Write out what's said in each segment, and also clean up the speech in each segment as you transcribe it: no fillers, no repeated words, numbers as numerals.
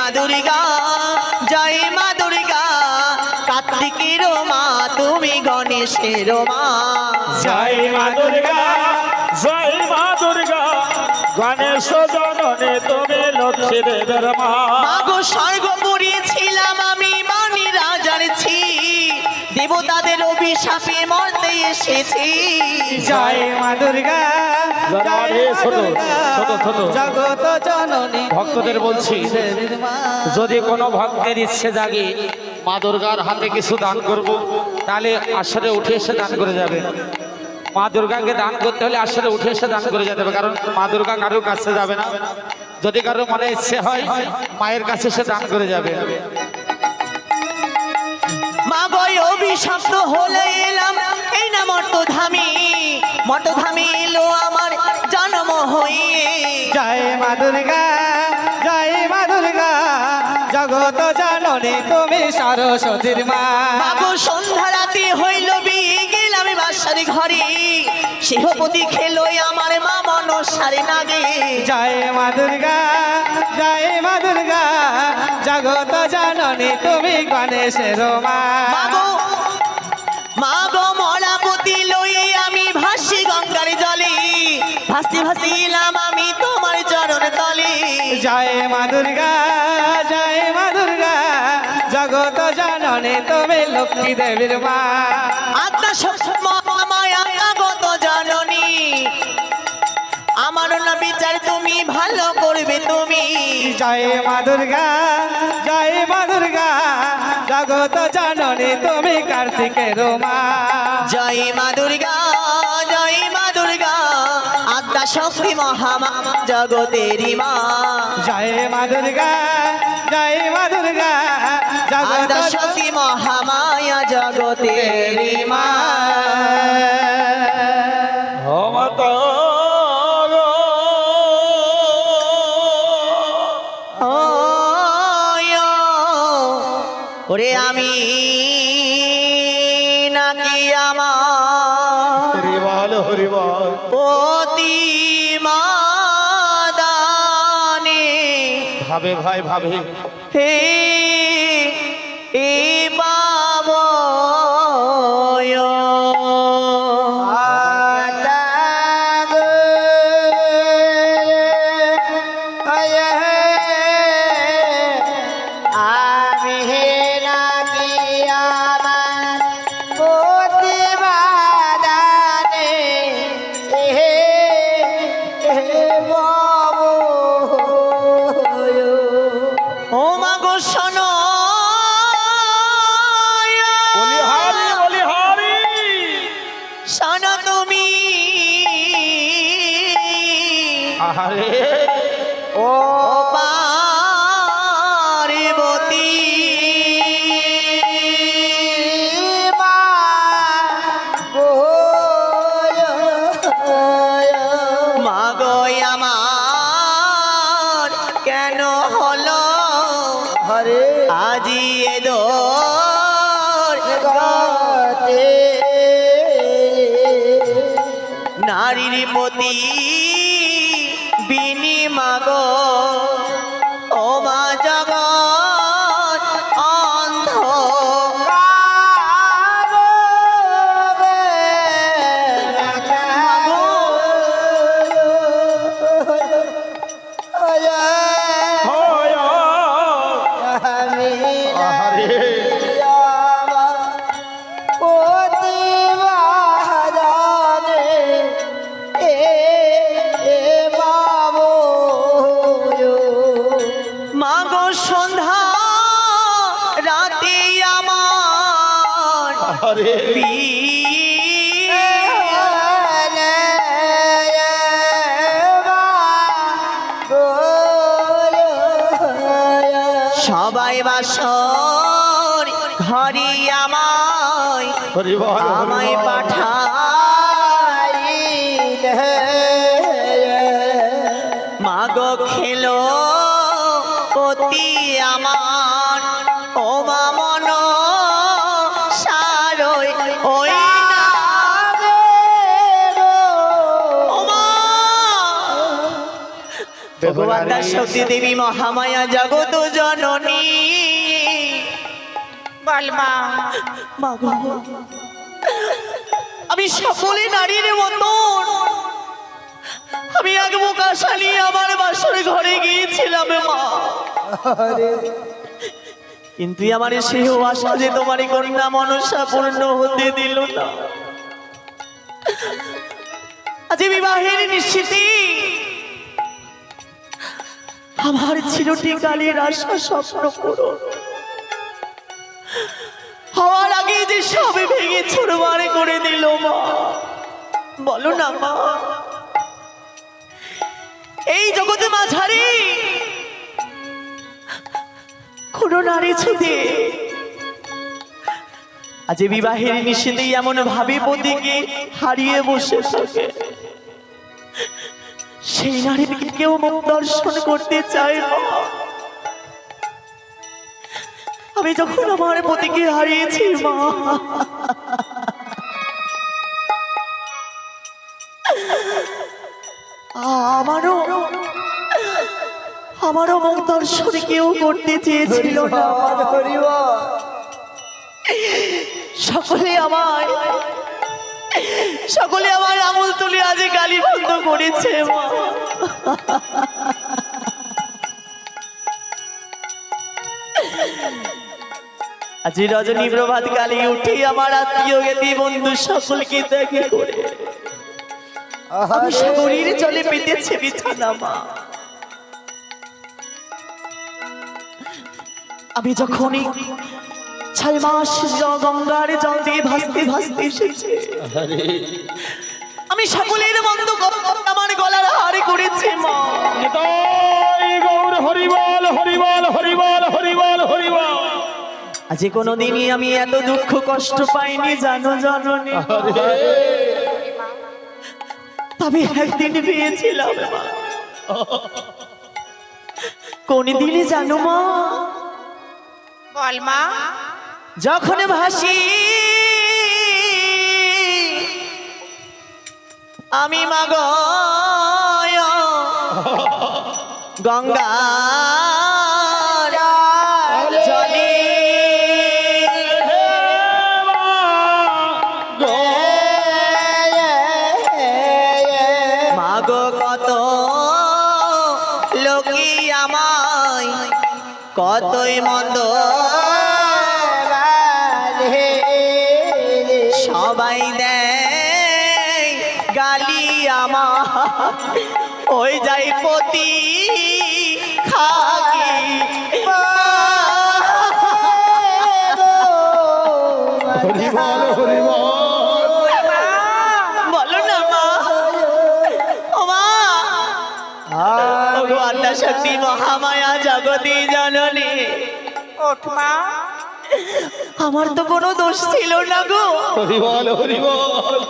মা দুর্গা, জয় মা দুর্গা, কার্তিকের মা তুমি গণেশের মা। জয় মা দুর্গা, জয় মা দুর্গা, গণেশ জননী তুমি লক্ষ্মী দেবের মা। মাগো স্বর্গপুরী ছিলাম আমি বাণী রাজার ছি, দেবতাদের অভিশাপে মরতে এসেছি। জয় মা দুর্গা, ছোট ছোট ছোট জগত জননী ভক্তদের বলছি, দেবীর মা। যদি কোনো ভক্তের ইচ্ছে জাগে মা দুর্গার হাতে কিছু দান করব, তাহলে আসরে উঠে এসে দান করে যাবে। মা দুর্গাকে দান করতে হলে আসরে উঠে এসে দান করে যেতে হবে, কারণ মা দুর্গা কারোর কাছে যাবে না। যদি কারোর মনে ইচ্ছে হয় মায়ের কাছে সে দান করে যাবে। মাগো অভিশপ্ত হলে এলাম এই না মর্তধামে, মর্তধামে এলো আমার জন্ম হয়ে। জয় মা দুর্গা, জয় মা দুর্গা, জগত জননী তুমি সরস্বতীর মা। মাগো সন্ধ্যা রাতে হইল বিয়ে গেলাম বাসার ঘরে, সিংহপতি খেলো আমার মা মনসারে নাগে। জয় মা দুর্গা, জয় মা দুর্গা, জগত জননী তুমি গণেশের মা। মাগো মাগো মরাপতি লই আমি ভাসি গঙ্গার জলে, ভাসতে ভাসতে এলাম আমি তোমার চরণ তলে। জয় মা দুর্গা, জয় মা দুর্গা, জগত জননী তুমি লক্ষ্মী দেবীর মা। আত্মা মায়া আগত জননী, আমার না বিচার তুমি ভালো করবে তুমি। জয় মা দুর্গা, জয় মা দুর্গা, জগত জননী তুমি কার্তিকের মা। জয় মা দুর্গা, জয় মা দুর্গা, আদ্যা শক্তি মহামা জগতেরই মা। জয় মা দুর্গা, জয় মা দুর্গা, জগত আদ্যা শক্তি মহামায়া জগতেরই মা। ওরে আমি নাকি আমার হরিবল হরিবল প্রতিমা দানে ভাবে ভাই ভাবে হে এ বাবা আরে ও পার্বতী মা গো আমার কেন হলো হরে আজি এ দোতে নারীর প্রতি বিনি মাগো ও মা জগৎ অন্ধ মাগো সন্ধ্যা রাতে আমার সবাই বাসর ঘরে আমায় পাঠাই মাগো খেলো পতি আমার ও মা মন সারই ওই না ও মা ভগবান দাস সতী দেবী মহামায়া জগত জননী বল মা। মা গো, আমি সকলে নারীর মতন আমি এক বোকা শালি আমার বাসর ঘরে গিয়েছিলাম মা, কিন্তু আমার সেই আশা যে তোমার কন্যা মনসা পূর্ণ হতে দিল না। আজ বিবাহের নিশ্চিতি আমার চিরটিকালের আশা স্বপ্ন করো হওয়ার আগে যে সবে ভেঙে চুরমার করে দিল মা। বলো না মা, এই জগতে মাঝারি কোন নারী ছুটে আজ বিবাহের নিষেধেই এমন ভাবে পতিকে হারিয়ে বসে থাকে, সেই নারীকে কেউ মুখ দর্শন করতে চায় না। আমি যখন আমার পতিকে হারিয়েছি মা, আমারও মুখ দর্শন কেউ করতে চেয়েছিল না। সকলে আমার আঙুল তুলে আজ গালি বন্ধ করেছে মা। আজ রজনী প্রভাত কালে উঠে আমার আত্মীয় জ্ঞাতি বন্ধু সকলকে দেখে করে আমি সাগরীর জলে পেতেছি বিছানা মা। আমি যখনই 6 মাস গঙ্গার জল দিয়ে ভাসতে ভাসতে এসেছি, আমি সকলের মন্দ আমার গলার হার করেছি মা। গৌর হরিবল হরিবল হরিবল হরিবল হরিবল। আজ কোনোদিনই আমি এত দুঃখ কষ্ট পাইনি জানো জননী, তবে একদিন পেয়েছিলাম মা। কোন দিনে জানো মা? বল মা। যখন ভাসি আমি মা গো গঙ্গার জলে, মা গো কত লোকি আমায় কতই মন্দ সবাই দেয় গালি আমার, ওই যাই পতি খাকি বলো না মা। ও মা, ভগবান শক্তি মহামায়া জগতী জননী, ওঠ মা। আমার তো কোনো দোষ ছিল না গো। হরিবল হরিবল।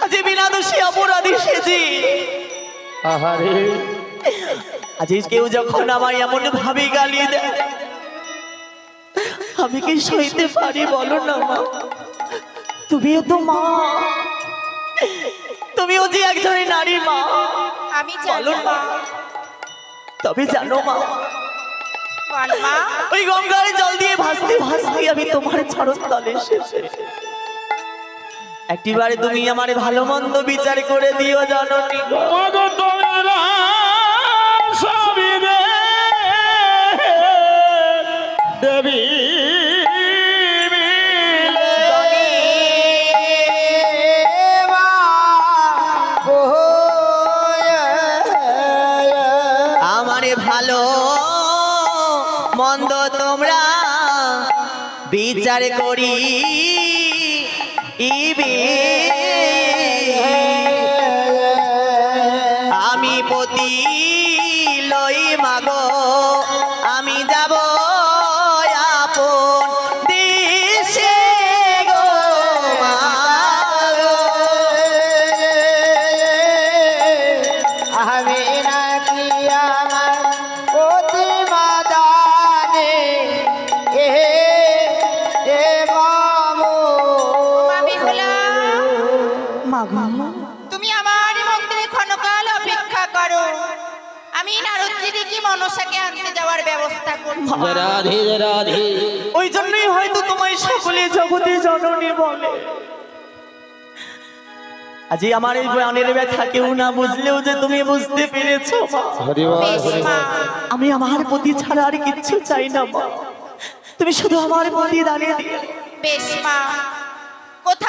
আজ বিনা দোষী অপরাধী সেজি আহারে, আজ কেউ যখন আমায় এমন ভাবে গালি দেয় আমি কি সইতে পারি বলো না মা? তুমিও তো মা, তুমিও যে একজনের নারী মা। আমি জানি মা। তবে জানো মা, বল মা। ওই গঙ্গার জল দিয়ে ভাসতে ভাসতে আমি তোমার চরণ তলে এসেছি। একটিবারে তুমি আমার ভালো মন্দ বিচার করে দিও জননী গো। দেবী আমার ভালো মন্দ তোমরা বিচার করি আমি পতি লই মাগো, আমি যাব আপন দেশে গো মা গো। আমি নাকি আমার অতি মাদানে এ মামু আমি হলাম। মাগো, তুমি আমার মন্দিরে ক্ষণকাল অপেক্ষা করো, আমি নারদকে কি মনসাকে আনতে যাওয়ার ব্যবস্থা করছি। রাধে রাধে। ওই জন্যই হয়তো তোমায় সকলে জগতে জননী বলে। আজি আমার এই প্রাণের ব্যথা কেউ না বুঝলেও যে তুমি বুঝতে পেরেছো মা। বেশ মা, আমি আমার প্রতি ছাড়া আর কিচ্ছু চাই না মা, তুমি শুধু আমার প্রতি দাঁড়িয়ে দিও। বেশ মা।